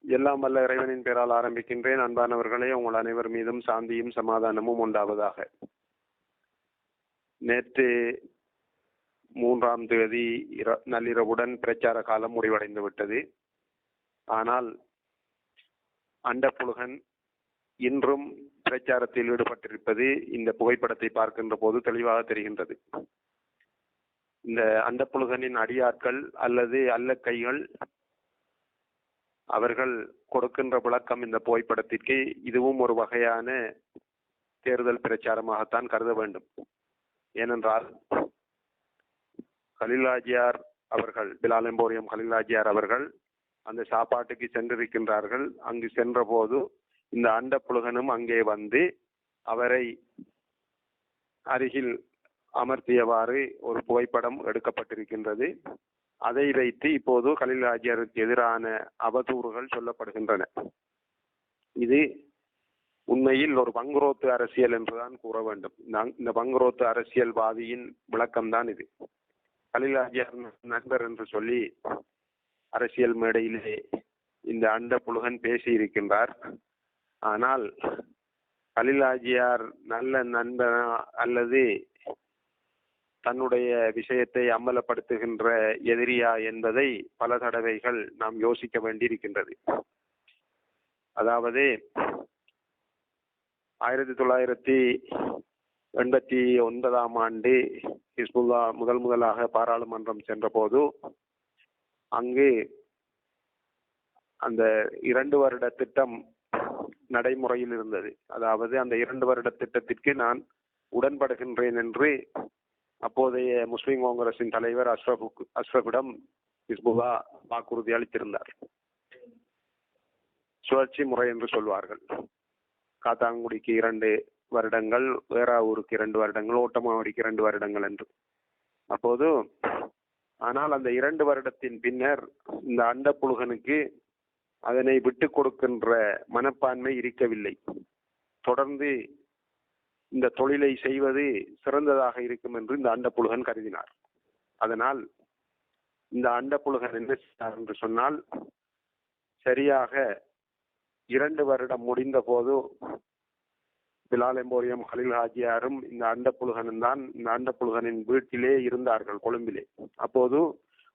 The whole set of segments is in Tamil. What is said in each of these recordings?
எல்லாம் வல்ல இறைவனின் பெயரால் ஆரம்பிக்கின்றேன். அன்பானவர்களே, உங்கள் அனைவர் மீதும் சாந்தியும் சமாதானமும் உண்டாவதாக. நேற்று 3ஆம் தேதி நள்ளிரவுடன் பிரச்சார காலம் முடிவடைந்து விட்டது. ஆனால் அண்டப்புழுகன் இன்றும் பிரச்சாரத்தில் ஈடுபட்டிருப்பது இந்த புகைப்படத்தை பார்க்கின்ற போது தெளிவாக தெரிகின்றது. இந்த அண்டப்புழுகனின் அடியாட்கள் அல்லது அல்லக்கைகள் அவர்கள் கொடுக்கின்ற விளக்கம் இந்த புகைப்படத்திற்கு இதுவும் ஒரு வகையான தேர்தல் பிரச்சாரமாகத்தான் கருத வேண்டும். ஏனென்றால் கலீல் ஹாஜியார் அவர்கள், பிலால் எம்போரியம் கலீல் ஹாஜியார் அவர்கள் அந்த சாப்பாட்டுக்கு சென்றிருக்கின்றார்கள். அங்கு சென்ற போது இந்த அண்டப்புழுகனும் அங்கே வந்து அவரை அருகில் அமர்த்தியவாறு ஒரு புகைப்படம் எடுக்கப்பட்டிருக்கின்றது. அதை வைத்து இப்போது கலீல் ஹாஜியாருக்கு எதிரான அவதூறுகள் சொல்லப்படுகின்றன. இது உண்மையில் ஒரு பங்குரோத்து அரசியல் என்றுதான் கூற வேண்டும். இந்த பங்குரோத்து அரசியல்வாதியின் விளக்கம்தான் இது. கலீல் ஹாஜியார் நண்பர் என்று சொல்லி அரசியல் மேடையிலே இந்த அண்டப்புழுகன் பேசி இருக்கின்றார். ஆனால் கலீல் ஹாஜியார் நல்ல நண்பனா அல்லது தன்னுடைய விஷயத்தை அமலப்படுத்துகின்ற எதிரியா என்பதை பல தடவைகள் நாம் யோசிக்க வேண்டியிருக்கின்றது. அதாவது 1989ஆம் ஆண்டு ஹிஸ்புல்லா முதலாக பாராளுமன்றம் சென்ற போது அங்கு அந்த 2 வருட திட்டம் நடைமுறையில் இருந்தது. அதாவது அந்த 2 வருட திட்டத்திற்கு நான் உடன்படுகின்றேன் என்று அப்போதைய முஸ்லிம் காங்கிரசின் தலைவர் அஷ்ரஃபிடம் ஹிஸ்புல்லா வாக்குறுதி அளித்திருந்தார். சுழற்சி முறை என்று சொல்வார்கள். காத்தாங்குடிக்கு 2 வருடங்கள், வேறாவூருக்கு 2 வருடங்கள், ஓட்டமாவடிக்கு 2 வருடங்கள் என்று. அப்போது ஆனால் அந்த 2 வருடத்தின் பின்னர் இந்த அண்டப்புழுகனுக்கு அதனை விட்டு கொடுக்கின்ற மனப்பான்மை இருக்கவில்லை. தொடர்ந்து இந்த தொழிலை செய்வது சிறந்ததாக இருக்கும் என்று இந்த அண்டப்புழுகன் கருதினார். அதனால் இந்த அண்டப்புழுகன் என்ன செய்தார் என்று சொன்னால், சரியாக 2 வருடம் முடிந்த போது பிலால் எம்போரியம் கலீல் ஹாஜியாரும் இந்த அண்டப்புழுகனும் தான் இந்த அண்டப்புழுகனின் வீட்டிலே இருந்தார்கள், கொழும்பிலே. அப்போது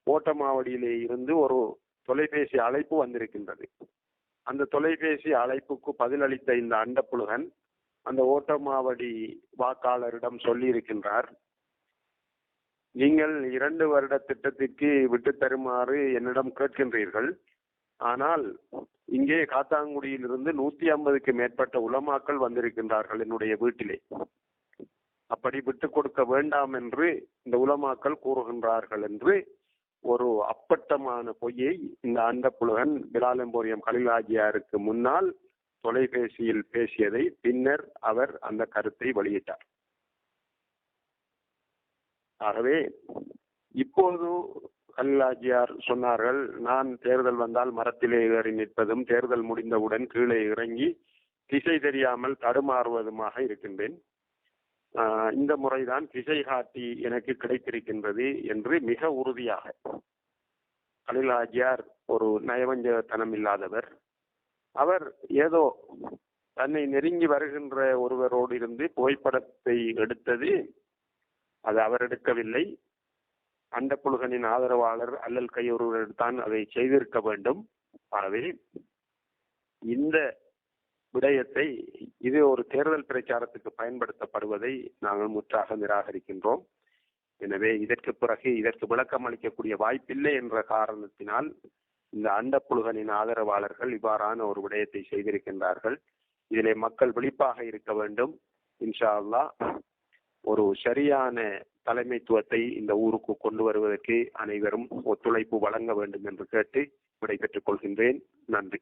ஓட்டமாவடியிலே இருந்து ஒரு தொலைபேசி அழைப்பு வந்திருக்கின்றது. அந்த தொலைபேசி அழைப்புக்கு பதிலளித்த இந்த அண்டப்புழுகன் அந்த ஓட்டமாவடி வாக்காளரிடம் சொல்லி இருக்கின்றார், நீங்கள் 2 வருட திட்டத்திற்கு விட்டு தருமாறு என்னிடம் கேட்கின்றீர்கள். ஆனால் இங்கே காத்தாங்குடியிலிருந்து 150க்கு மேற்பட்ட உலமாக்கள் வந்திருக்கின்றார்கள் என்னுடைய வீட்டிலே. அப்படி விட்டுக் கொடுக்க வேண்டாம் என்று இந்த உலமாக்கள் கூறுகின்றார்கள் என்று ஒரு அப்பட்டமான பொய்யை இந்த அண்டப்புழுகன் பிலால் எம்போரியம் கலீல் ஹாஜியாருக்கு முன்னால் தொலைபேசியில் பேசியதை பின்னர் அவர் அந்த கருத்தை வெளியிட்டார். ஆகவே இப்போது கலீல் ஹாஜியார் சொன்னார்கள், நான் தேர்தல் வந்தால் மரத்திலே ஏறி நிற்பதும் தேர்தல் முடிந்தவுடன் கீழே இறங்கி திசை தெரியாமல் தடுமாறுவதுமாக இருக்கின்றேன். இந்த முறைதான் திசை காட்டி எனக்கு கிடைத்திருக்கின்றது என்று மிக உறுதியாக. கலீல் ஹாஜியார் ஒரு நயவஞ்சகத்தனம் இல்லாதவர். அவர் ஏதோ தன்னை நெருங்கி வருகின்ற ஒருவரோடு இருந்து புகைப்படத்தை எடுத்தது, அது அவர் எடுக்கவில்லை. அண்டப்புழுகனின் ஆதரவாளர் அல்லல் கையொருவர் தான் அதை செய்திருக்க வேண்டும். ஆகவே இந்த விடயத்தை, இது ஒரு தேர்தல் பிரச்சாரத்துக்கு பயன்படுத்தப்படுவதை நாங்கள் முற்றாக நிராகரிக்கின்றோம். எனவே இதற்கு பிறகு இதற்கு விளக்கம் அளிக்கக்கூடிய வாய்ப்பில்லை என்ற காரணத்தினால் இந்த அண்டப்புழுகனின் ஆதரவாளர்கள் இவ்வாறான ஒரு விடயத்தை செய்திருக்கின்றார்கள். இதிலே மக்கள் விழிப்பாக இருக்க வேண்டும். இன்ஷா அல்லாஹ் ஒரு சரியான தலைமைத்துவத்தை இந்த ஊருக்கு கொண்டு வருவதற்கு அனைவரும் ஒத்துழைப்பு வழங்க வேண்டும் என்று கேட்டு விடைபெற்றுக் கொள்கின்றேன். நன்றி.